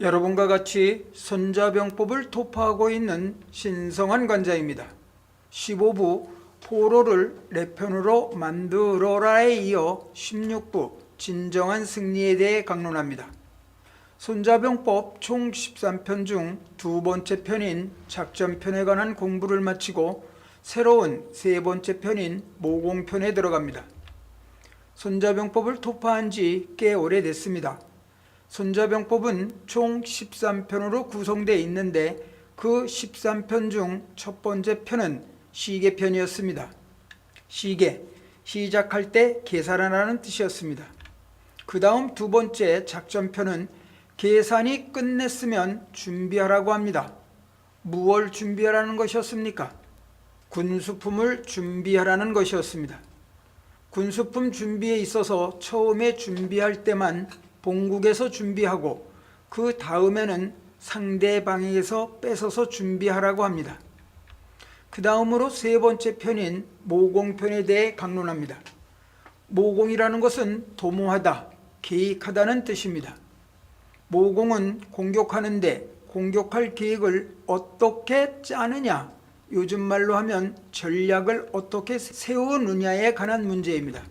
여러분과 같이 손자병법을 도파하고 있는 신성한 관자입니다. 15부 포로를 내 편으로 만들어라에 이어 16부 진정한 승리에 대해 강론합니다. 손자병법 총 13편 중 두 번째 편인 작전편에 관한 공부를 마치고 새로운 세 번째 편인 모공편에 들어갑니다. 손자병법을 도파한 지 꽤 오래됐습니다. 손자병법은 총 13편으로 구성되어 있는데 그 13편 중 첫 번째 편은 시계편이었습니다. 시계, 시작할 때 계산하라는 뜻이었습니다. 그 다음 두 번째 작전편은 계산이 끝냈으면 준비하라고 합니다. 무엇을 준비하라는 것이었습니까? 군수품을 준비하라는 것이었습니다. 군수품 준비에 있어서 처음에 준비할 때만 본국에서 준비하고 그 다음에는 상대방에게서 뺏어서 준비하라고 합니다. 그 다음으로 세 번째 편인 모공편에 대해 강론합니다. 모공이라는 것은 도모하다, 계획하다는 뜻입니다. 모공은 공격하는데 공격할 계획을 어떻게 짜느냐, 요즘 말로 하면 전략을 어떻게 세우느냐에 관한 문제입니다.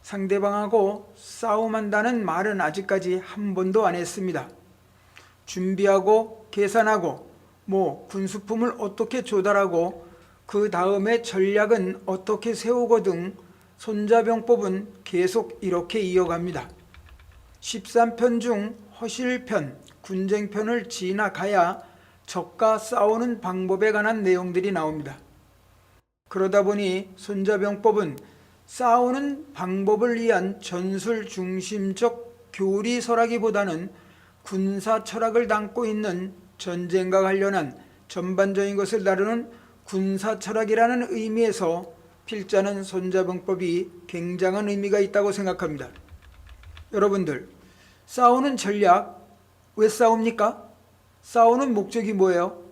상대방하고 싸움한다는 말은 아직까지 한 번도 안 했습니다. 준비하고 계산하고 군수품을 어떻게 조달하고 그 다음에 전략은 어떻게 세우고 등 손자병법은 계속 이렇게 이어갑니다. 13편 중 허실편, 군쟁편을 지나가야 적과 싸우는 방법에 관한 내용들이 나옵니다. 그러다 보니 손자병법은 싸우는 방법을 위한 전술 중심적 교리설하기보다는 군사 철학을 담고 있는 전쟁과 관련한 전반적인 것을 다루는 군사 철학이라는 의미에서 필자는 손자병법이 굉장한 의미가 있다고 생각합니다. 여러분들, 싸우는 전략, 왜 싸웁니까? 싸우는 목적이 뭐예요?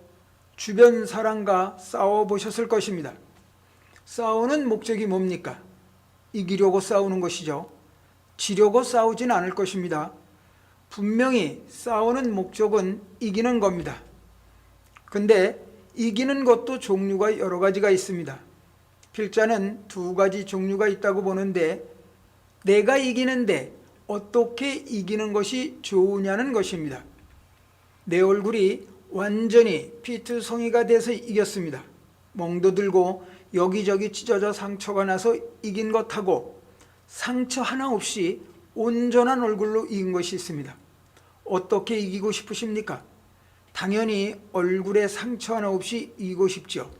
주변 사람과 싸워보셨을 것입니다. 싸우는 목적이 뭡니까? 이기려고 싸우는 것이죠. 지려고 싸우진 않을 것입니다. 분명히 싸우는 목적은 이기는 겁니다. 근데 이기는 것도 종류가 여러 가지가 있습니다. 필자는 두 가지 종류가 있다고 보는데 내가 이기는데 어떻게 이기는 것이 좋으냐는 것입니다. 내 얼굴이 완전히 피투성이가 돼서 이겼습니다. 멍도 들고 여기저기 찢어져 상처가 나서 이긴 것하고 상처 하나 없이 온전한 얼굴로 이긴 것이 있습니다. 어떻게 이기고 싶으십니까? 당연히 얼굴에 상처 하나 없이 이기고 싶죠.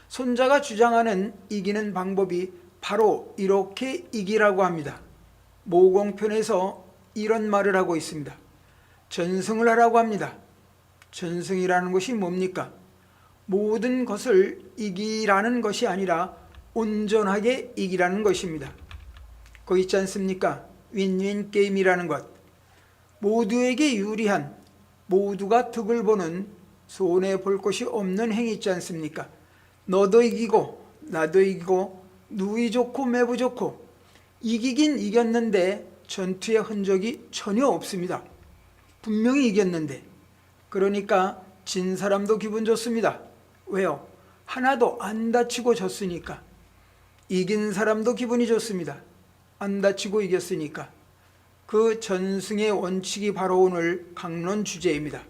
손자가 주장하는 이기는 방법이 바로 이렇게 이기라고 합니다. 모공편에서 이런 말을 하고 있습니다. 전승을 하라고 합니다. 전승이라는 것이 뭡니까? 모든 것을 이기라는 것이 아니라 온전하게 이기라는 것입니다. 거기 있지 않습니까? 윈윈 게임이라는 것. 모두에게 유리한, 모두가 득을 보는 손해볼 것이 없는 행위 있지 않습니까? 너도 이기고 나도 이기고 누이 좋고 매부 좋고 이기긴 이겼는데 전투의 흔적이 전혀 없습니다. 분명히 이겼는데. 그러니까 진 사람도 기분 좋습니다. 왜요? 하나도 안 다치고 졌으니까. 이긴 사람도 기분이 좋습니다. 안 다치고 이겼으니까. 그 전승의 원칙이 바로 오늘 강론 주제입니다.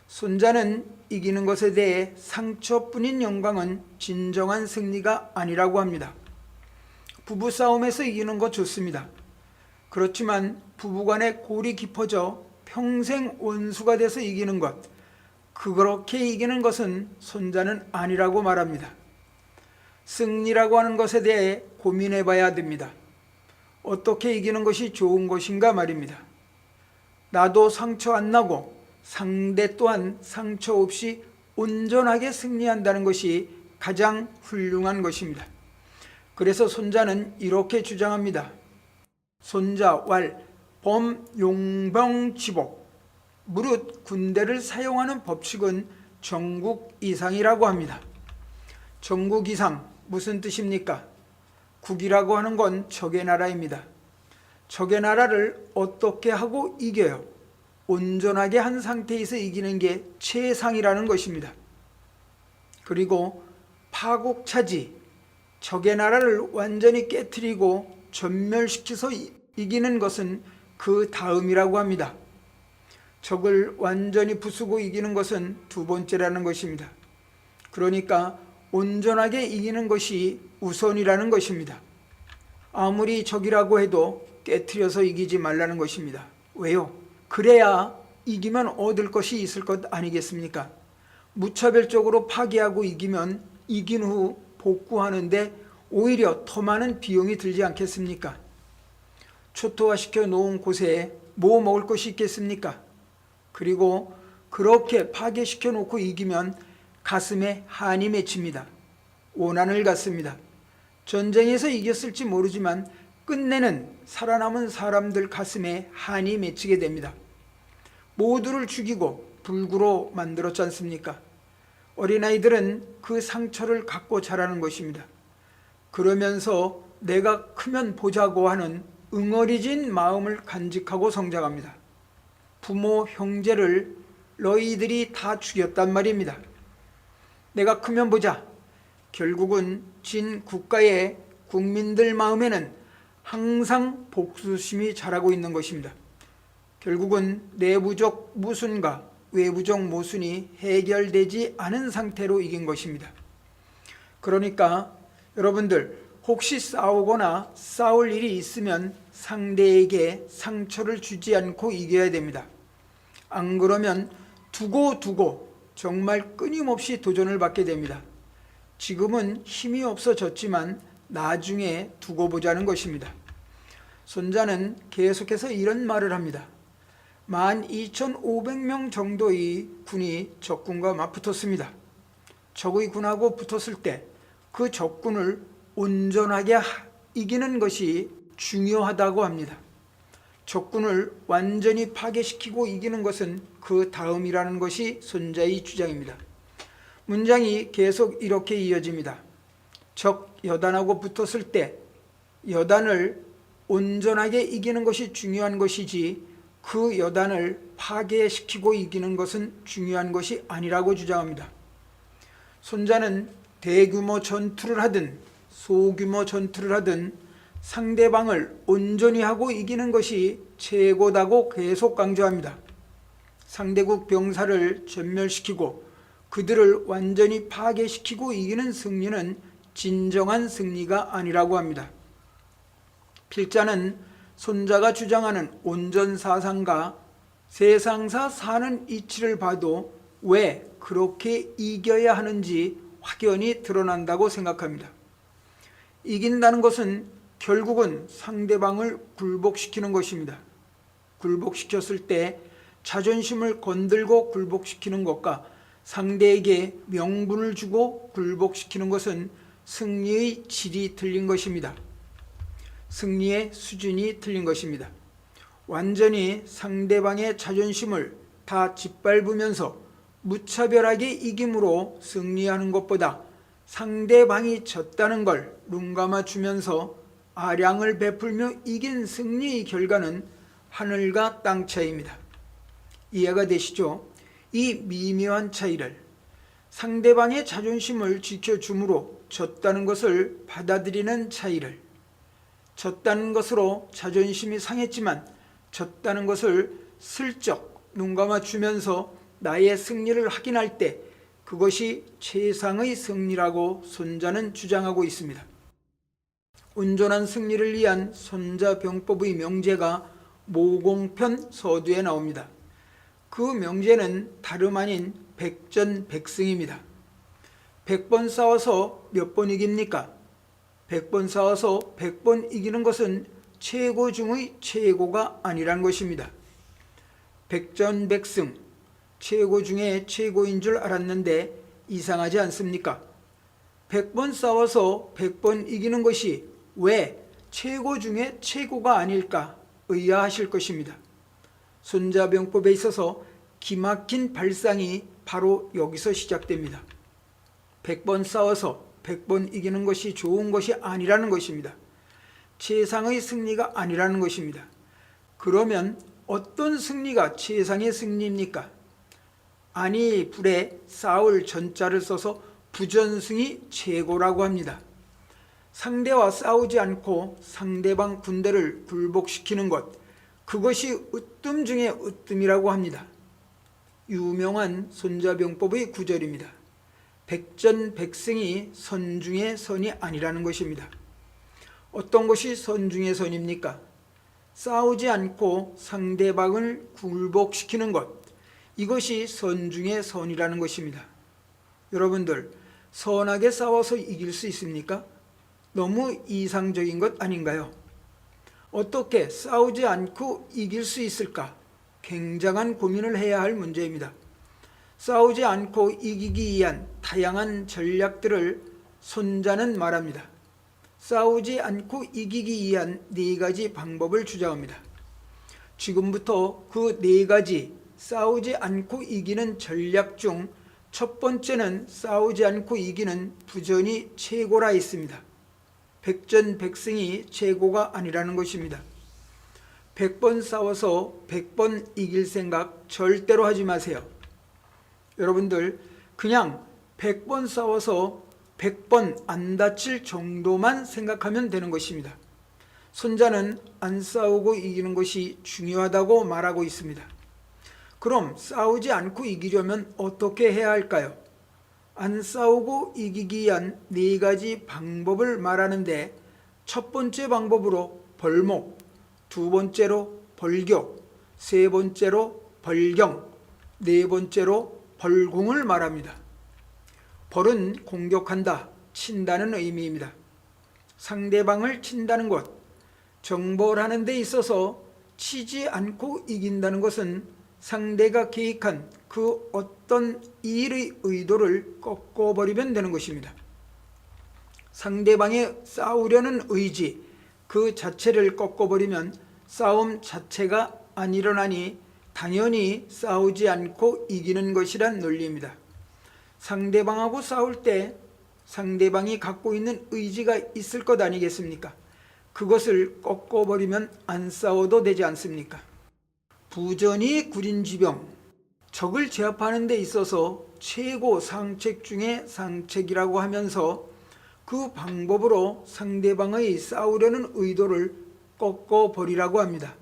손자는 이기는 것에 대해 상처뿐인 영광은 진정한 승리가 아니라고 합니다. 부부싸움에서 이기는 것 좋습니다. 그렇지만 부부간에 골이 깊어져 평생 원수가 돼서 이기는 것, 그렇게 이기는 것은 손자는 아니라고 말합니다. 승리라고 하는 것에 대해 고민해 봐야 됩니다. 어떻게 이기는 것이 좋은 것인가 말입니다. 나도 상처 안 나고 상대 또한 상처 없이 온전하게 승리한다는 것이 가장 훌륭한 것입니다. 그래서 손자는 이렇게 주장합니다. 손자 왈 범용병지복, 무릇 군대를 사용하는 법칙은 전국 이상이라고 합니다. 전국 이상 무슨 뜻입니까? 국이라고 하는 건 적의 나라입니다. 적의 나라를 어떻게 하고 이겨요? 온전하게 한 상태에서 이기는 게 최상이라는 것입니다. 그리고 파국차지, 적의 나라를 완전히 깨트리고 전멸시켜서 이기는 것은 그 다음이라고 합니다. 적을 완전히 부수고 이기는 것은 두 번째라는 것입니다. 그러니까 온전하게 이기는 것이 우선이라는 것입니다. 아무리 적이라고 해도 깨트려서 이기지 말라는 것입니다. 왜요? 그래야 이기면 얻을 것이 있을 것 아니겠습니까? 무차별적으로 파괴하고 이기면 이긴 후 복구하는데 오히려 더 많은 비용이 들지 않겠습니까? 초토화시켜 놓은 곳에 뭐 먹을 것이 있겠습니까? 그리고 그렇게 파괴시켜 놓고 이기면 가슴에 한이 맺힙니다. 원한을 갖습니다. 전쟁에서 이겼을지 모르지만 끝내는 살아남은 사람들 가슴에 한이 맺히게 됩니다. 모두를 죽이고 불구로 만들었지 않습니까? 어린아이들은 그 상처를 갖고 자라는 것입니다. 그러면서 내가 크면 보자고 하는 응어리진 마음을 간직하고 성장합니다. 부모, 형제를 너희들이 다 죽였단 말입니다. 내가 크면 보자. 결국은 진 국가의 국민들 마음에는 항상 복수심이 자라고 있는 것입니다. 결국은 내부적 모순과 외부적 모순이 해결되지 않은 상태로 이긴 것입니다. 그러니까 여러분들 혹시 싸우거나 싸울 일이 있으면 상대에게 상처를 주지 않고 이겨야 됩니다. 안 그러면 두고 정말 끊임없이 도전을 받게 됩니다. 지금은 힘이 없어졌지만 나중에 두고 보자는 것입니다. 손자는 계속해서 이런 말을 합니다. 12,500명 정도의 군이 적군과 맞붙었습니다. 적의 군하고 붙었을 때 그 적군을 온전하게 이기는 것이 중요하다고 합니다. 적군을 완전히 파괴시키고 이기는 것은 그 다음이라는 것이 손자의 주장입니다. 문장이 계속 이렇게 이어집니다. 적 여단하고 붙었을 때 여단을 온전하게 이기는 것이 중요한 것이지 그 여단을 파괴시키고 이기는 것은 중요한 것이 아니라고 주장합니다. 손자는 대규모 전투를 하든 소규모 전투를 하든 상대방을 온전히 하고 이기는 것이 최고다고 계속 강조합니다. 상대국 병사를 전멸시키고 그들을 완전히 파괴시키고 이기는 승리는 진정한 승리가 아니라고 합니다. 필자는 손자가 주장하는 온전사상과 세상사 사는 이치를 봐도 왜 그렇게 이겨야 하는지 확연히 드러난다고 생각합니다. 이긴다는 것은 결국은 상대방을 굴복시키는 것입니다. 굴복시켰을 때 자존심을 건들고 굴복시키는 것과 상대에게 명분을 주고 굴복시키는 것은 승리의 질이 틀린 것입니다. 승리의 수준이 틀린 것입니다. 완전히 상대방의 자존심을 다 짓밟으면서 무차별하게 이김으로 승리하는 것보다 상대방이 졌다는 걸 눈감아 주면서 아량을 베풀며 이긴 승리의 결과는 하늘과 땅 차이입니다. 이해가 되시죠? 이 미묘한 차이를 상대방의 자존심을 지켜줌으로 졌다는 것을 받아들이는 차이를 졌다는 것으로 자존심이 상했지만 졌다는 것을 슬쩍 눈감아 주면서 나의 승리를 확인할 때 그것이 최상의 승리라고 손자는 주장하고 있습니다. 온전한 승리를 위한 손자병법의 명제가 모공편 서두에 나옵니다. 그 명제는 다름 아닌 백전백승입니다. 100번 싸워서 몇 번 이깁니까? 100번 싸워서 100번 이기는 것은 최고 중의 최고가 아니란 것입니다. 백전백승, 최고 중에 최고인 줄 알았는데 이상하지 않습니까? 100번 싸워서 100번 이기는 것이 왜 최고 중에 최고가 아닐까 의아하실 것입니다. 손자병법에 있어서 기막힌 발상이 바로 여기서 시작됩니다. 100번 싸워서 100번 이기는 것이 좋은 것이 아니라는 것입니다. 최상의 승리가 아니라는 것입니다. 그러면 어떤 승리가 최상의 승리입니까? 아니 불에 싸울 전자를 써서 부전승이 최고라고 합니다. 상대와 싸우지 않고 상대방 군대를 굴복시키는 것, 그것이 으뜸 중에 으뜸이라고 합니다. 유명한 손자병법의 구절입니다. 백전백승이 선 중의 선이 아니라는 것입니다. 어떤 것이 선 중의 선입니까? 싸우지 않고 상대방을 굴복시키는 것, 이것이 선 중의 선이라는 것입니다. 여러분들, 선하게 싸워서 이길 수 있습니까? 너무 이상적인 것 아닌가요? 어떻게 싸우지 않고 이길 수 있을까? 굉장한 고민을 해야 할 문제입니다. 싸우지 않고 이기기 위한 다양한 전략들을 손자는 말합니다. 싸우지 않고 이기기 위한 4가지 방법을 주장합니다. 지금부터 그 4가지 싸우지 않고 이기는 전략 중 첫 번째는 싸우지 않고 이기는 부전이 최고라 했습니다. 백전백승이 최고가 아니라는 것입니다. 100번 싸워서 100번 이길 생각 절대로 하지 마세요. 여러분들, 그냥 100번 싸워서 100번 안 다칠 정도만 생각하면 되는 것입니다. 손자는 안 싸우고 이기는 것이 중요하다고 말하고 있습니다. 그럼 싸우지 않고 이기려면 어떻게 해야 할까요? 안 싸우고 이기기 위한 4가지 방법을 말하는데, 첫 번째 방법으로 벌목, 두 번째로 벌교, 세 번째로 벌경, 네 번째로 벌공을 말합니다. 벌은 공격한다, 친다는 의미입니다. 상대방을 친다는 것, 정벌 하는 데 있어서 치지 않고 이긴다는 것은 상대가 계획한 그 어떤 일의 의도를 꺾어버리면 되는 것입니다. 상대방의 싸우려는 의지 그 자체를 꺾어버리면 싸움 자체가 안 일어나니 당연히 싸우지 않고 이기는 것이란 논리입니다. 상대방하고 싸울 때 상대방이 갖고 있는 의지가 있을 것 아니겠습니까? 그것을 꺾어버리면 안 싸워도 되지 않습니까? 부전이 구린지병, 적을 제압하는 데 있어서 최고 상책 중에 상책이라고 하면서 그 방법으로 상대방의 싸우려는 의도를 꺾어버리라고 합니다.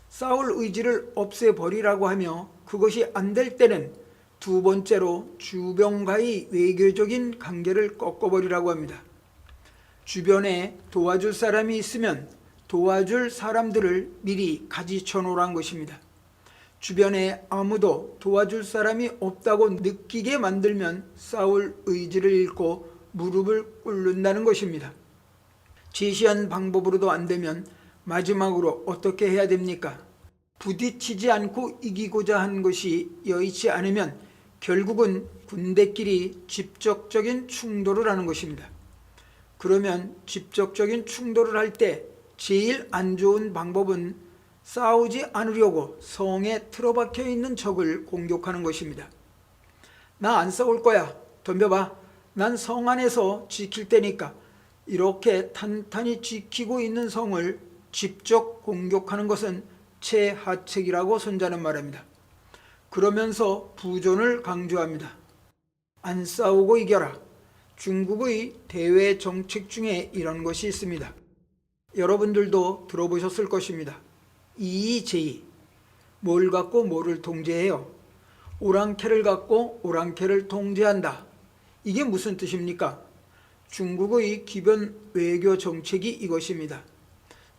싸울 의지를 없애버리라고 하며, 그것이 안 될 때는 두 번째로 주변과의 외교적인 관계를 꺾어버리라고 합니다. 주변에 도와줄 사람이 있으면 도와줄 사람들을 미리 가지쳐 놓으란 것입니다. 주변에 아무도 도와줄 사람이 없다고 느끼게 만들면 싸울 의지를 잃고 무릎을 꿇는다는 것입니다. 제시한 방법으로도 안 되면 마지막으로 어떻게 해야 됩니까? 부딪히지 않고 이기고자 한 것이 여의치 않으면 결국은 군대끼리 직접적인 충돌을 하는 것입니다. 그러면 직접적인 충돌을 할 때 제일 안 좋은 방법은 싸우지 않으려고 성에 틀어박혀 있는 적을 공격하는 것입니다. 나 안 싸울 거야. 덤벼봐. 난 성 안에서 지킬 테니까. 이렇게 탄탄히 지키고 있는 성을 직접 공격하는 것은 최하책이라고 손자는 말합니다. 그러면서 부존을 강조합니다. 안 싸우고 이겨라. 중국의 대외 정책 중에 이런 것이 있습니다. 여러분들도 들어보셨을 것입니다. 이의제의. 뭘 갖고 뭐를 통제해요? 오랑캐를 갖고 오랑캐를 통제한다. 이게 무슨 뜻입니까? 중국의 기본 외교 정책이 이것입니다.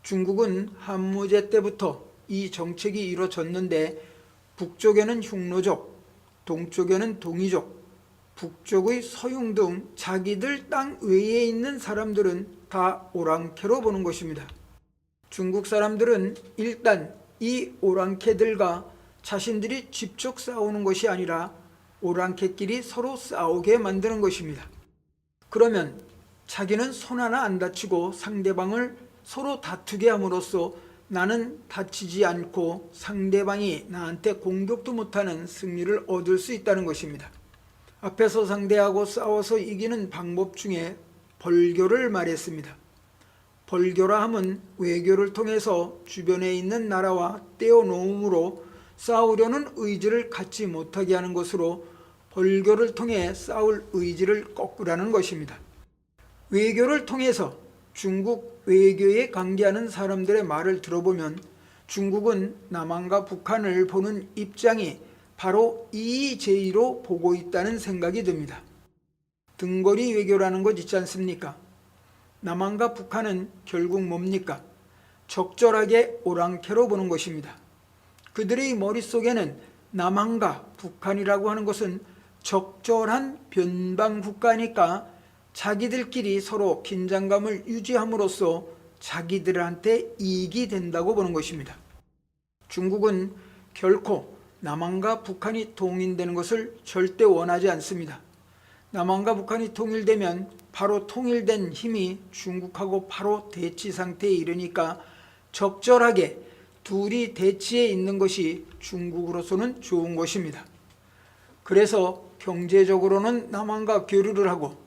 중국은 한무제 때부터 이 정책이 이루어졌는데, 북쪽에는 흉노족, 동쪽에는 동이족, 북쪽의 서융 등 자기들 땅 외에 있는 사람들은 다 오랑캐로 보는 것입니다. 중국 사람들은 일단 이 오랑캐들과 자신들이 직접 싸우는 것이 아니라 오랑캐끼리 서로 싸우게 만드는 것입니다. 그러면 자기는 손 하나 안 다치고 상대방을 서로 다투게 함으로써 나는 다치지 않고 상대방이 나한테 공격도 못하는 승리를 얻을 수 있다는 것입니다. 앞에서 상대하고 싸워서 이기는 방법 중에 벌교를 말했습니다. 벌교라 함은 외교를 통해서 주변에 있는 나라와 떼어놓음으로 싸우려는 의지를 갖지 못하게 하는 것으로 벌교를 통해 싸울 의지를 꺾으라는 것입니다. 외교를 통해서 중국 외교에 관계하는 사람들의 말을 들어보면 중국은 남한과 북한을 보는 입장이 바로 EEJ로 보고 있다는 생각이 듭니다. 등거리 외교라는 것 있지 않습니까? 남한과 북한은 결국 뭡니까? 적절하게 오랑캐로 보는 것입니다. 그들의 머릿속에는 남한과 북한이라고 하는 것은 적절한 변방 국가니까 자기들끼리 서로 긴장감을 유지함으로써 자기들한테 이익이 된다고 보는 것입니다. 중국은 결코 남한과 북한이 통일되는 것을 절대 원하지 않습니다. 남한과 북한이 통일되면 바로 통일된 힘이 중국하고 바로 대치 상태에 이르니까 적절하게 둘이 대치에 있는 것이 중국으로서는 좋은 것입니다. 그래서 경제적으로는 남한과 교류를 하고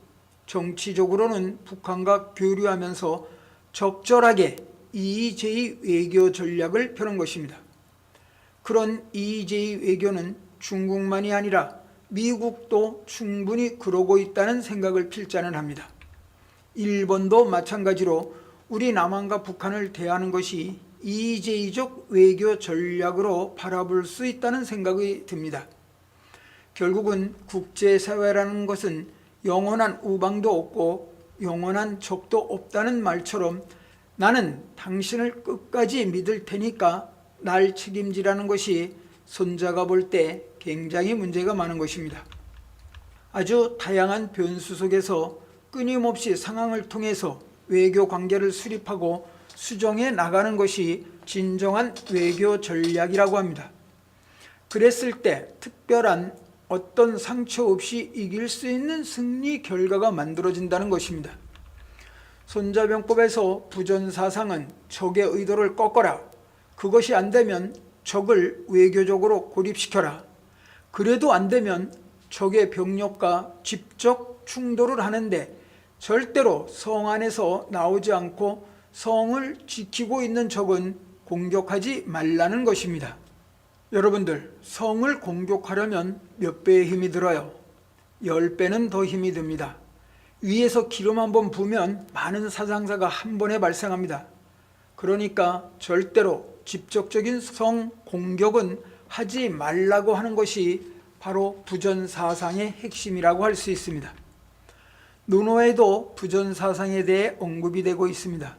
정치적으로는 북한과 교류하면서 적절하게 EEJ 외교 전략을 펴는 것입니다. 그런 EEJ 외교는 중국만이 아니라 미국도 충분히 그러고 있다는 생각을 필자는 합니다. 일본도 마찬가지로 우리 남한과 북한을 대하는 것이 EEJ적 외교 전략으로 바라볼 수 있다는 생각이 듭니다. 결국은 국제사회라는 것은 영원한 우방도 없고 영원한 적도 없다는 말처럼 나는 당신을 끝까지 믿을 테니까 날 책임지라는 것이 손자가 볼 때 굉장히 문제가 많은 것입니다. 아주 다양한 변수 속에서 끊임없이 상황을 통해서 외교 관계를 수립하고 수정해 나가는 것이 진정한 외교 전략이라고 합니다. 그랬을 때 특별한 어떤 상처 없이 이길 수 있는 승리 결과가 만들어진다는 것입니다. 손자병법에서 부전사상은 적의 의도를 꺾어라. 그것이 안 되면 적을 외교적으로 고립시켜라. 그래도 안 되면 적의 병력과 직접 충돌을 하는데 절대로 성 안에서 나오지 않고 성을 지키고 있는 적은 공격하지 말라는 것입니다. 여러분들, 성을 공격하려면 몇 배의 힘이 들어요? 10배는 더 힘이 듭니다. 위에서 기름 한번 부으면 많은 사상사가 한 번에 발생합니다. 그러니까 절대로 직접적인 성 공격은 하지 말라고 하는 것이 바로 부전사상의 핵심이라고 할 수 있습니다. 논어에도 부전사상에 대해 언급이 되고 있습니다.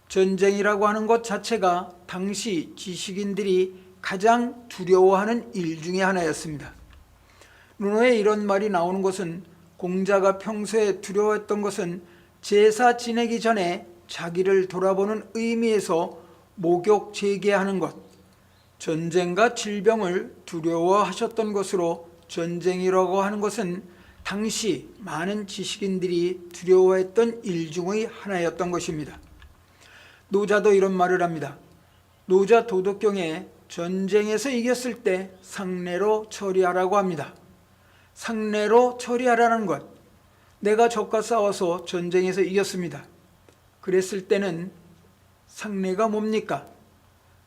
전쟁이라고 하는 것 자체가 당시 지식인들이 가장 두려워하는 일 중에 하나였습니다. 논어에 이런 말이 나오는 것은 공자가 평소에 두려워했던 것은 제사 지내기 전에 자기를 돌아보는 의미에서 목욕 재개하는 것, 전쟁과 질병을 두려워하셨던 것으로 전쟁이라고 하는 것은 당시 많은 지식인들이 두려워했던 일 중의 하나였던 것입니다. 노자도 이런 말을 합니다. 노자 도덕경에 전쟁에서 이겼을 때 상례로 처리하라고 합니다. 상례로 처리하라는 것, 내가 적과 싸워서 전쟁에서 이겼습니다. 그랬을 때는 상례가 뭡니까?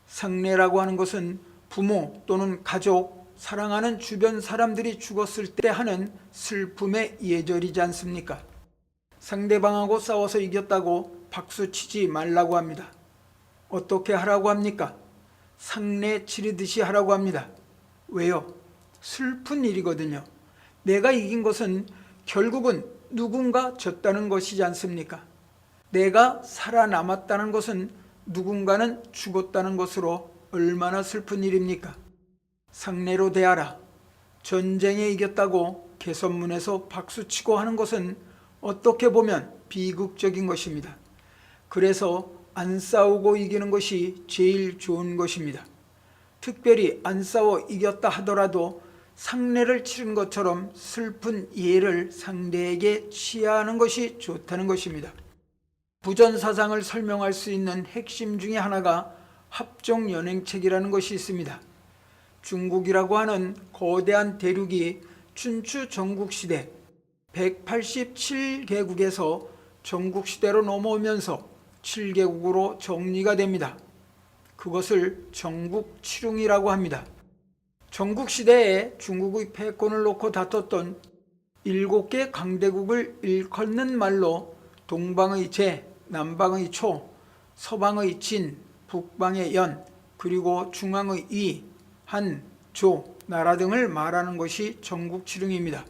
상례라고 하는 것은 부모 또는 가족, 사랑하는 주변 사람들이 죽었을 때 하는 슬픔의 예절이지 않습니까? 상대방하고 싸워서 이겼다고 박수치지 말라고 합니다. 어떻게 하라고 합니까? 상례 치르듯이 하라고 합니다. 왜요? 슬픈 일이거든요. 내가 이긴 것은 결국은 누군가 졌다는 것이지 않습니까? 내가 살아남았다는 것은 누군가는 죽었다는 것으로 얼마나 슬픈 일입니까? 상례로 대하라. 전쟁에 이겼다고 개선문에서 박수치고 하는 것은 어떻게 보면 비극적인 것입니다. 그래서 안 싸우고 이기는 것이 제일 좋은 것입니다. 특별히 안 싸워 이겼다 하더라도 상례를 치른 것처럼 슬픈 예를 상대에게 취하는 것이 좋다는 것입니다. 부전사상을 설명할 수 있는 핵심 중에 하나가 합종연행책이라는 것이 있습니다. 중국이라고 하는 거대한 대륙이 춘추 전국시대 187개국에서 전국시대로 넘어오면서 7개국으로 정리가 됩니다. 그것을 전국칠웅이라고 합니다. 전국시대에 중국의 패권을 놓고 다퉜던 7개 강대국을 일컫는 말로 동방의 제, 남방의 초, 서방의 진, 북방의 연, 그리고 중앙의 위, 한, 조, 나라 등을 말하는 것이 전국칠웅입니다.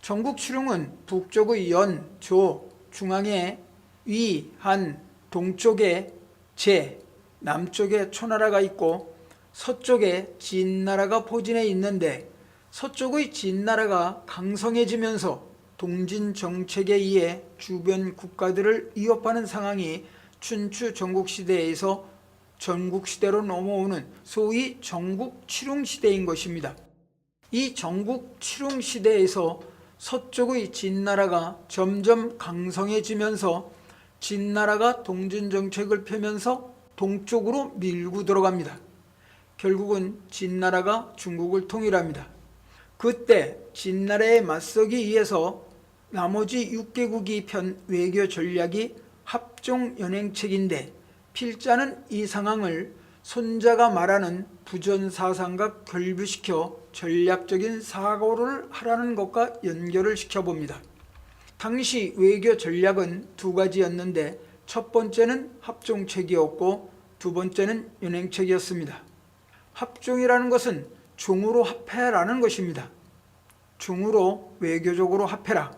전국칠웅은 북쪽의 연, 조, 중앙에 위, 한, 동쪽에 제, 남쪽에 초나라가 있고 서쪽에 진나라가 포진해 있는데, 서쪽의 진나라가 강성해지면서 동진 정책에 의해 주변 국가들을 위협하는 상황이 춘추 전국시대에서 전국시대로 넘어오는 소위 전국칠웅시대인 것입니다. 이 전국칠웅시대에서 서쪽의 진나라가 점점 강성해지면서 진나라가 동진 정책을 펴면서 동쪽으로 밀고 들어갑니다. 결국은 진나라가 중국을 통일합니다. 그때 진나라에 맞서기 위해서 나머지 6개국이 편 외교 전략이 합종연행책인데, 필자는 이 상황을 손자가 말하는 부전사상과 결부시켜 전략적인 사고를 하라는 것과 연결을 시켜봅니다. 당시 외교 전략은 2가지였는데 첫 번째는 합종책이었고 두 번째는 연행책이었습니다. 합종이라는 것은 종으로 합해라는 것입니다. 종으로 외교적으로 합해라.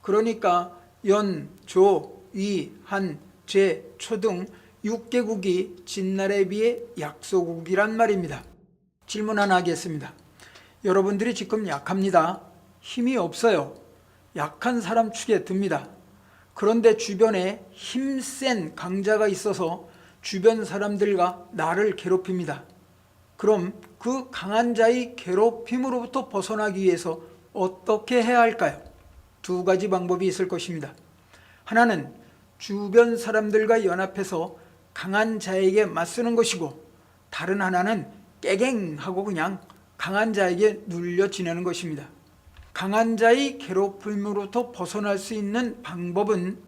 그러니까 연, 조, 위, 한, 제, 초 등 6개국이 진나라에 비해 약소국이란 말입니다. 질문 하나 하겠습니다. 여러분들이 지금 약합니다. 힘이 없어요. 약한 사람 축에 듭니다. 그런데 주변에 힘센 강자가 있어서 주변 사람들과 나를 괴롭힙니다. 그럼 그 강한 자의 괴롭힘으로부터 벗어나기 위해서 어떻게 해야 할까요? 2가지 방법이 있을 것입니다. 하나는 주변 사람들과 연합해서 강한 자에게 맞서는 것이고, 다른 하나는 깨갱하고 그냥 강한 자에게 눌려 지내는 것입니다. 강한 자의 괴롭힘으로부터 벗어날 수 있는 방법은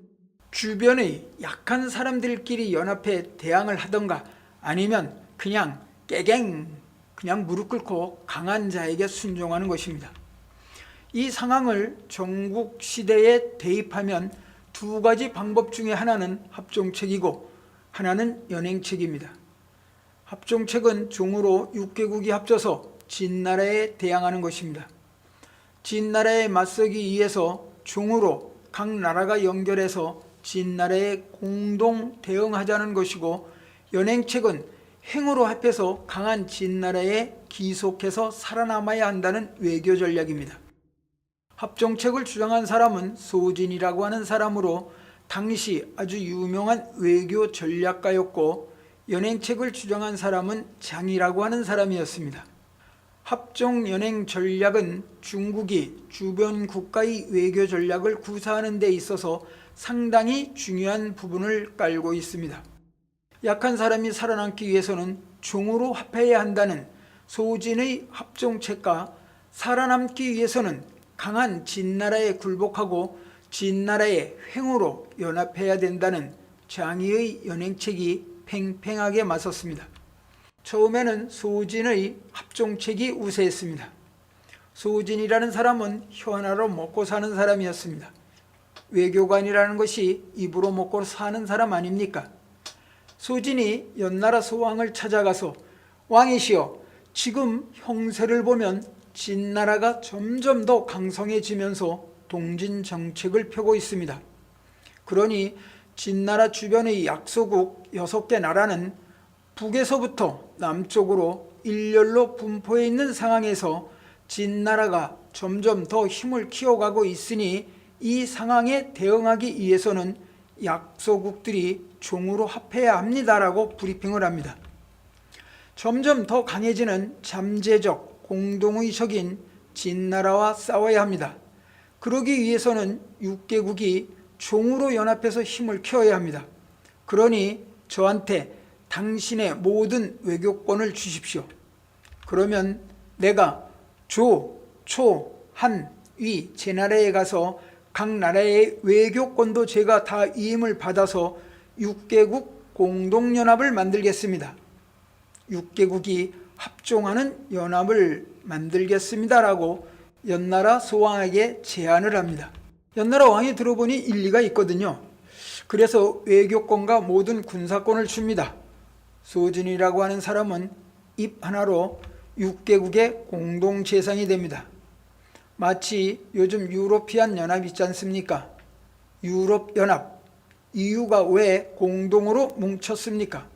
주변의 약한 사람들끼리 연합해 대항을 하던가, 아니면 그냥 깨갱, 그냥 무릎 꿇고 강한 자에게 순종하는 것입니다. 이 상황을 전국시대에 대입하면 2가지 방법 중에 하나는 합종책이고 하나는 연행책입니다. 합종책은 종으로 6개국이 합쳐서 진나라에 대항하는 것입니다. 진나라에 맞서기 위해서 종으로 각 나라가 연결해서 진나라에 공동 대응하자는 것이고, 연행책은 행으로 합해서 강한 진나라에 기속해서 살아남아야 한다는 외교 전략입니다. 합종책을 주장한 사람은 소진이라고 하는 사람으로 당시 아주 유명한 외교 전략가였고, 연행책을 주장한 사람은 장이라고 하는 사람이었습니다. 합종연행 전략은 중국이 주변 국가의 외교 전략을 구사하는 데 있어서 상당히 중요한 부분을 깔고 있습니다. 약한 사람이 살아남기 위해서는 종으로 합해야 한다는 소진의 합종책과 살아남기 위해서는 강한 진나라에 굴복하고 진나라의 횡으로 연합해야 된다는 장의의 연행책이 팽팽하게 맞섰습니다. 처음에는 소진의 합종책이 우세했습니다. 소진이라는 사람은 혀 하나로 먹고 사는 사람이었습니다. 외교관이라는 것이 입으로 먹고 사는 사람 아닙니까? 소진이 연나라 소왕을 찾아가서, 왕이시여, 지금 형세를 보면 진나라가 점점 더 강성해지면서 동진 정책을 펴고 있습니다. 그러니 진나라 주변의 약소국 6개 나라는 북에서부터 남쪽으로 일렬로 분포해 있는 상황에서 진나라가 점점 더 힘을 키워가고 있으니 이 상황에 대응하기 위해서는 약소국들이 종으로 합해야 합니다라고 브리핑을 합니다. 점점 더 강해지는 잠재적 공동의적인 진나라와 싸워야 합니다. 그러기 위해서는 6개국이 종으로 연합해서 힘을 키워야 합니다. 그러니 저한테 당신의 모든 외교권을 주십시오. 그러면 내가 조, 초, 한, 위, 제 나라에 가서 각 나라의 외교권도 제가 다 위임을 받아서 6개국 공동연합을 만들겠습니다. 6개국이 합종하는 연합을 만들겠습니다라고 연나라 소왕에게 제안을 합니다. 연나라 왕이 들어보니 일리가 있거든요. 그래서 외교권과 모든 군사권을 줍니다. 소진이라고 하는 사람은 입 하나로 6개국의 공동재상이 됩니다. 마치 요즘 유로피안 연합 있지 않습니까? 유럽연합. EU가 왜 공동으로 뭉쳤습니까?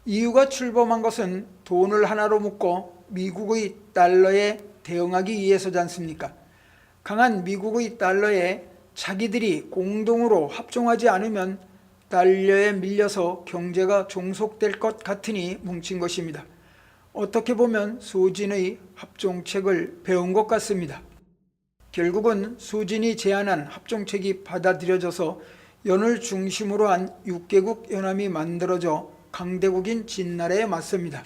EU가 출범한 것은 돈을 하나로 묶고 미국의 달러에 대응하기 위해서지 않습니까? 강한 미국의 달러에 자기들이 공동으로 합종하지 않으면 달러에 밀려서 경제가 종속될 것 같으니 뭉친 것입니다. 어떻게 보면 소진의 합종책을 배운 것 같습니다. 결국은 소진이 제안한 합종책이 받아들여져서 연을 중심으로 한 6개국 연합이 만들어져 강대국인 진나라에 맞섭니다.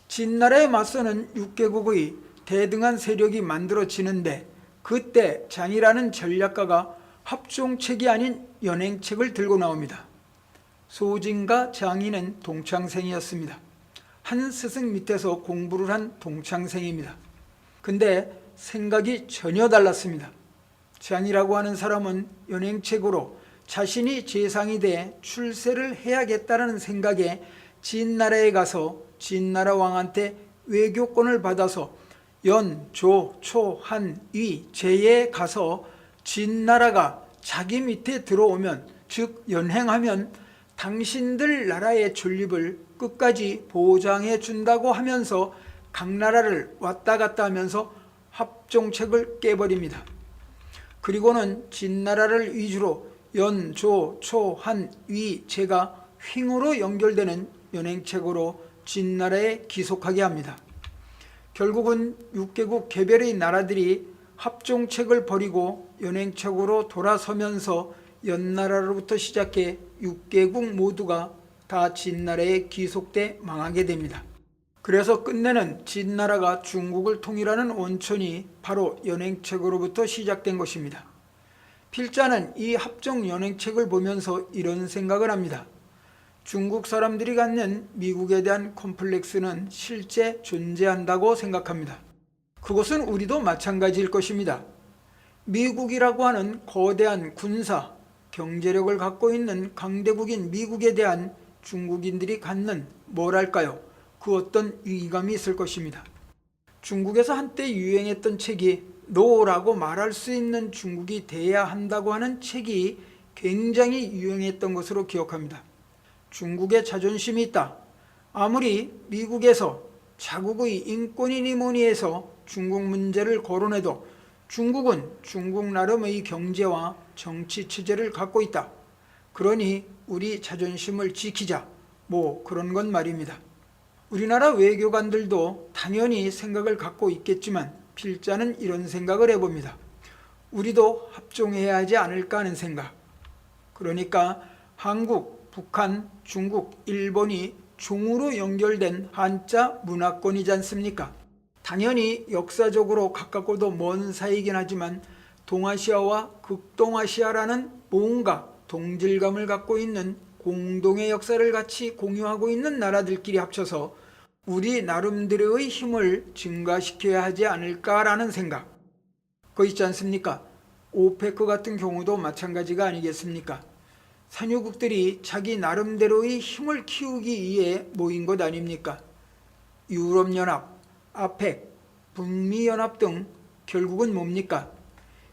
진나라에 맞서는 6개국의 대등한 세력이 만들어지는데 그때 장이라는 전략가가 합종책이 아닌 연행책을 들고 나옵니다. 소진과 장이는 동창생이었습니다. 한 스승 밑에서 공부를 한 동창생입니다. 근데 생각이 전혀 달랐습니다. 장이라고 하는 사람은 연행책으로 자신이 재상이 돼 출세를 해야겠다는 생각에 진나라에 가서 진나라 왕한테 외교권을 받아서 연, 조, 초, 한, 위, 제에 가서 진나라가 자기 밑에 들어오면, 즉 연행하면 당신들 나라의 존립을 끝까지 보장해 준다고 하면서 각 나라를 왔다 갔다 하면서 합종책을 깨버립니다. 그리고는 진나라를 위주로 연, 조, 초, 한, 위, 제가 횡으로 연결되는 연행책으로 진나라에 기속하게 합니다. 결국은 6개국 개별의 나라들이 합종책을 버리고 연행책으로 돌아서면서 연나라로부터 시작해 6개국 모두가 다 진나라에 기속돼 망하게 됩니다. 그래서 끝내는 진나라가 중국을 통일하는 원천이 바로 연행책으로부터 시작된 것입니다. 필자는 이 합종 연행책을 보면서 이런 생각을 합니다. 중국 사람들이 갖는 미국에 대한 콤플렉스는 실제 존재한다고 생각합니다. 그것은 우리도 마찬가지일 것입니다. 미국이라고 하는 거대한 군사, 경제력을 갖고 있는 강대국인 미국에 대한 중국인들이 갖는 뭐랄까요? 그 어떤 위기감이 있을 것입니다. 중국에서 한때 유행했던 책이 노라고 말할 수 있는 중국이 돼야 한다고 하는 책이 굉장히 유행했던 것으로 기억합니다. 중국에 자존심이 있다. 아무리 미국에서 자국의 인권이니 뭐니 해서 중국 문제를 거론해도 중국은 중국 나름의 경제와 정치 체제를 갖고 있다. 그러니 우리 자존심을 지키자. 뭐 그런 건 말입니다. 우리나라 외교관들도 당연히 생각을 갖고 있겠지만 필자는 이런 생각을 해봅니다. 우리도 합종해야 하지 않을까 하는 생각. 그러니까 한국, 북한, 중국, 일본이 중으로 연결된 한자 문화권이지 않습니까? 당연히 역사적으로 가깝고도 먼 사이이긴 하지만 동아시아와 극동아시아라는 뭔가 동질감을 갖고 있는 공동의 역사를 같이 공유하고 있는 나라들끼리 합쳐서 우리 나름대로의 힘을 증가시켜야 하지 않을까라는 생각. 그거 있지 않습니까? 오페크 같은 경우도 마찬가지가 아니겠습니까? 산유국들이 자기 나름대로의 힘을 키우기 위해 모인 것 아닙니까? 유럽연합, 아펙, 북미연합 등 결국은 뭡니까?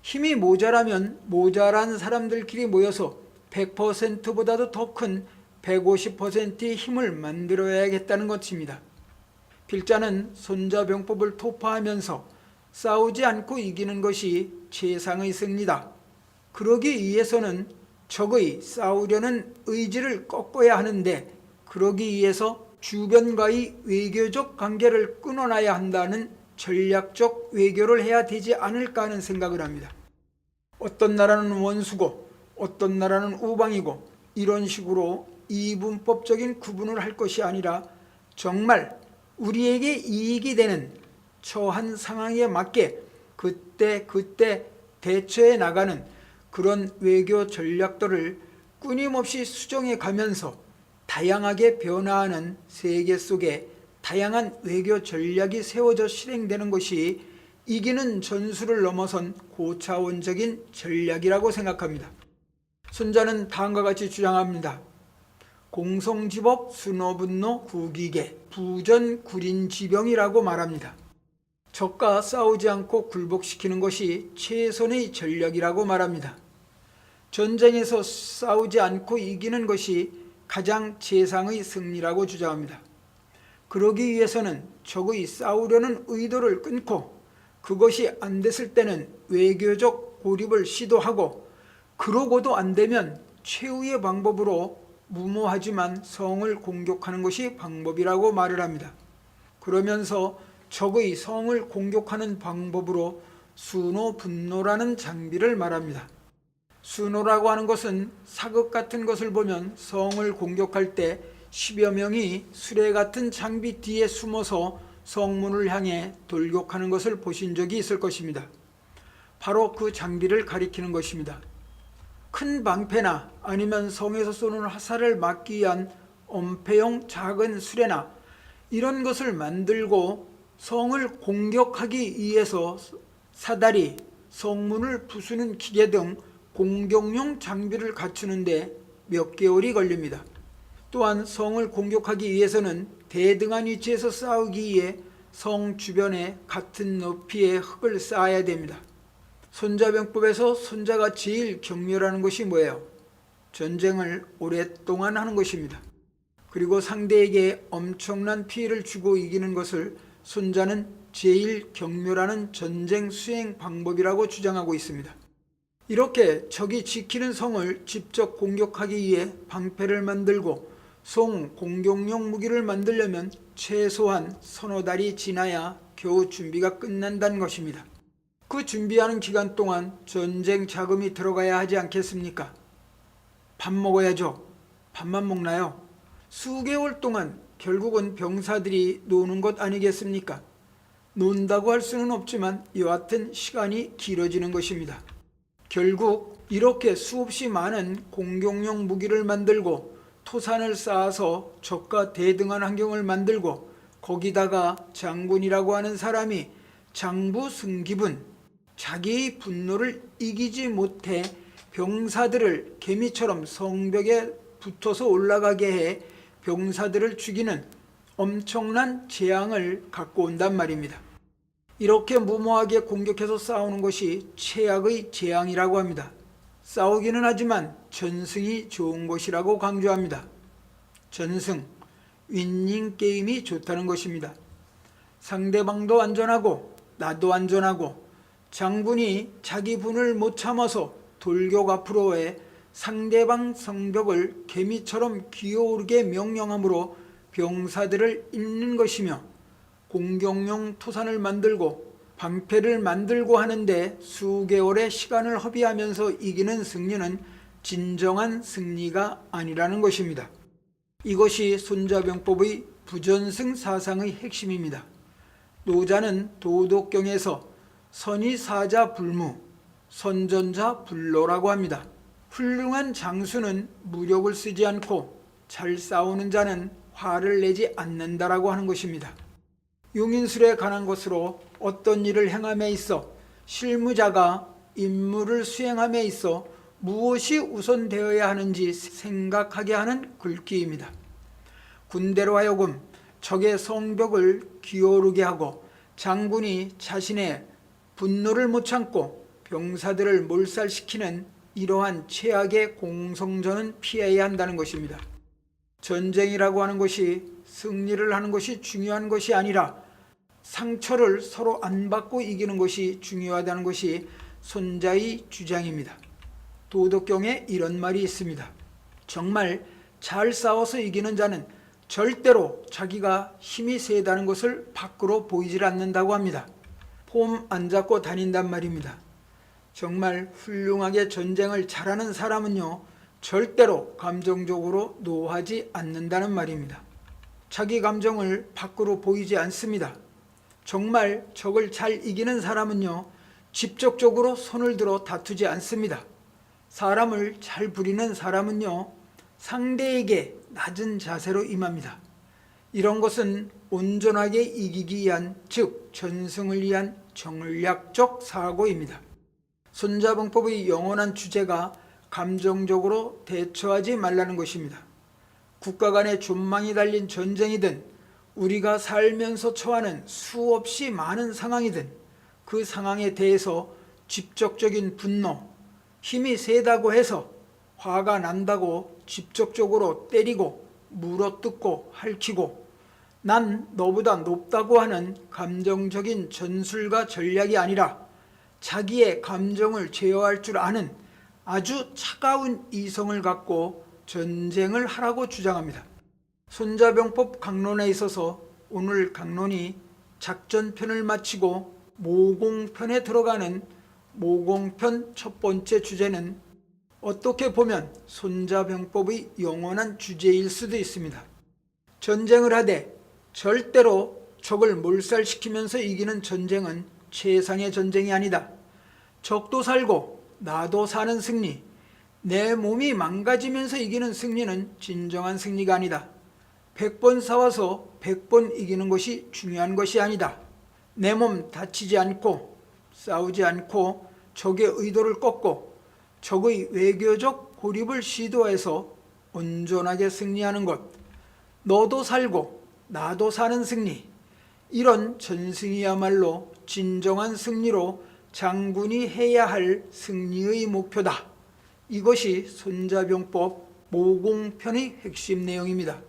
힘이 모자라면 모자란 사람들끼리 모여서 100%보다도 더 큰 150%의 힘을 만들어야겠다는 것입니다. 필자는 손자병법을 토파하면서 싸우지 않고 이기는 것이 최상의 승리다. 그러기 위해서는 적의 싸우려는 의지를 꺾어야 하는데 그러기 위해서 주변과의 외교적 관계를 끊어놔야 한다는 전략적 외교를 해야 되지 않을까 하는 생각을 합니다. 어떤 나라는 원수고 어떤 나라는 우방이고 이런 식으로 이분법적인 구분을 할 것이 아니라 정말 우리에게 이익이 되는 처한 상황에 맞게 그때 대처해 나가는 그런 외교 전략들을 끊임없이 수정해 가면서 다양하게 변화하는 세계 속에 다양한 외교 전략이 세워져 실행되는 것이 이기는 전술을 넘어선 고차원적인 전략이라고 생각합니다. 손자는 다음과 같이 주장합니다. 공성지법, 순호분노, 구기계, 부전구린지병이라고 말합니다. 적과 싸우지 않고 굴복시키는 것이 최선의 전략이라고 말합니다. 전쟁에서 싸우지 않고 이기는 것이 가장 최상의 승리라고 주장합니다. 그러기 위해서는 적의 싸우려는 의도를 끊고 그것이 안 됐을 때는 외교적 고립을 시도하고 그러고도 안 되면 최후의 방법으로 무모하지만 성을 공격하는 것이 방법이라고 말을 합니다. 그러면서 적의 성을 공격하는 방법으로 순호분노라는 장비를 말합니다. 순호라고 하는 것은 사극 같은 것을 보면 성을 공격할 때 10여 명이 수레 같은 장비 뒤에 숨어서 성문을 향해 돌격하는 것을 보신 적이 있을 것입니다. 바로 그 장비를 가리키는 것입니다. 큰 방패나 아니면 성에서 쏘는 화살을 막기 위한 엄폐용 작은 수레나 이런 것을 만들고 성을 공격하기 위해서 사다리, 성문을 부수는 기계 등 공격용 장비를 갖추는데 몇 개월이 걸립니다. 또한 성을 공격하기 위해서는 대등한 위치에서 싸우기 위해 성 주변에 같은 높이의 흙을 쌓아야 됩니다. 손자병법에서 손자가 제일 경멸하는 것이 뭐예요? 전쟁을 오랫동안 하는 것입니다. 그리고 상대에게 엄청난 피해를 주고 이기는 것을 손자는 제일 경멸하는 전쟁 수행 방법이라고 주장하고 있습니다. 이렇게 적이 지키는 성을 직접 공격하기 위해 방패를 만들고 성 공격용 무기를 만들려면 최소한 서너 달이 지나야 겨우 준비가 끝난다는 것입니다. 그 준비하는 기간 동안 전쟁 자금이 들어가야 하지 않겠습니까? 밥 먹어야죠. 밥만 먹나요? 수개월 동안 결국은 병사들이 노는 것 아니겠습니까? 논다고 할 수는 없지만 여하튼 시간이 길어지는 것입니다. 결국 이렇게 수없이 많은 공격용 무기를 만들고 토산을 쌓아서 적과 대등한 환경을 만들고 거기다가 장군이라고 하는 사람이 장부 승기분, 자기의 분노를 이기지 못해 병사들을 개미처럼 성벽에 붙어서 올라가게 해 병사들을 죽이는 엄청난 재앙을 갖고 온단 말입니다. 이렇게 무모하게 공격해서 싸우는 것이 최악의 재앙이라고 합니다. 싸우기는 하지만 전승이 좋은 것이라고 강조합니다. 전승, 윈닝 게임이 좋다는 것입니다. 상대방도 안전하고 나도 안전하고 장군이 자기 분을 못 참아서 돌격 앞으로 해 상대방 성벽을 개미처럼 기어오르게 명령함으로 병사들을 잇는 것이며 공격용 토산을 만들고 방패를 만들고 하는데 수개월의 시간을 허비하면서 이기는 승리는 진정한 승리가 아니라는 것입니다. 이것이 손자병법의 부전승 사상의 핵심입니다. 노자는 도덕경에서 선의사자불무, 선전자불노라고 합니다. 훌륭한 장수는 무력을 쓰지 않고 잘 싸우는 자는 화를 내지 않는다라고 하는 것입니다. 용인술에 관한 것으로 어떤 일을 행함에 있어 실무자가 임무를 수행함에 있어 무엇이 우선되어야 하는지 생각하게 하는 글귀입니다. 군대로 하여금 적의 성벽을 기어오르게 하고 장군이 자신의 분노를 못 참고 병사들을 몰살시키는 이러한 최악의 공성전은 피해야 한다는 것입니다. 전쟁이라고 하는 것이 승리를 하는 것이 중요한 것이 아니라 상처를 서로 안 받고 이기는 것이 중요하다는 것이 손자의 주장입니다. 도덕경에 이런 말이 있습니다. 정말 잘 싸워서 이기는 자는 절대로 자기가 힘이 세다는 것을 밖으로 보이질 않는다고 합니다. 폼 안 잡고 다닌단 말입니다. 정말 훌륭하게 전쟁을 잘하는 사람은요, 절대로 감정적으로 노하지 않는다는 말입니다. 자기 감정을 밖으로 보이지 않습니다. 정말 적을 잘 이기는 사람은요, 직접적으로 손을 들어 다투지 않습니다. 사람을 잘 부리는 사람은요, 상대에게 낮은 자세로 임합니다. 이런 것은 온전하게 이기기 위한, 즉 전승을 위한 전략적 사고입니다. 손자병법의 영원한 주제가 감정적으로 대처하지 말라는 것입니다. 국가 간의 존망이 달린 전쟁이든 우리가 살면서 처하는 수없이 많은 상황이든 그 상황에 대해서 직접적인 분노, 힘이 세다고 해서 화가 난다고 직접적으로 때리고 물어뜯고 핥히고 난 너보다 높다고 하는 감정적인 전술과 전략이 아니라 자기의 감정을 제어할 줄 아는 아주 차가운 이성을 갖고 전쟁을 하라고 주장합니다. 손자병법 강론에 있어서 오늘 강론이 작전편을 마치고 모공편에 들어가는 모공편 첫 번째 주제는 어떻게 보면 손자병법의 영원한 주제일 수도 있습니다. 전쟁을 하되 절대로 적을 몰살시키면서 이기는 전쟁은 최상의 전쟁이 아니다. 적도 살고 나도 사는 승리, 내 몸이 망가지면서 이기는 승리는 진정한 승리가 아니다. 100번 싸워서 100번 이기는 것이 중요한 것이 아니다. 내 몸 다치지 않고 싸우지 않고 적의 의도를 꺾고 적의 외교적 고립을 시도해서 온전하게 승리하는 것, 너도 살고 나도 사는 승리, 이런 전승이야말로 진정한 승리로 장군이 해야 할 승리의 목표다. 이것이 손자병법 모공편의 핵심 내용입니다.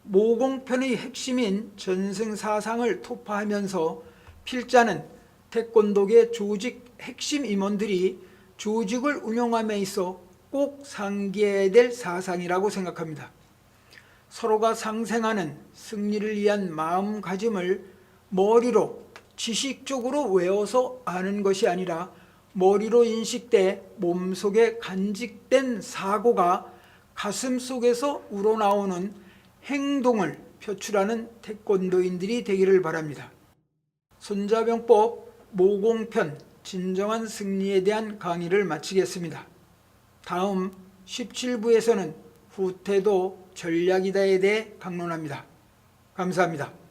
모공편의 핵심인 전승사상을 토파하면서 필자는 태권도계 조직 핵심 임원들이 조직을 운영함에 있어 꼭 상기해야 될 사상이라고 생각합니다. 서로가 상생하는 승리를 위한 마음가짐을 머리로 지식적으로 외워서 아는 것이 아니라 머리로 인식돼 몸속에 간직된 사고가 가슴 속에서 우러나오는 행동을 표출하는 태권도인들이 되기를 바랍니다. 손자병법 모공편 진정한 승리에 대한 강의를 마치겠습니다. 다음 17부에서는 후퇴도 전략이다에 대해 강론합니다. 감사합니다.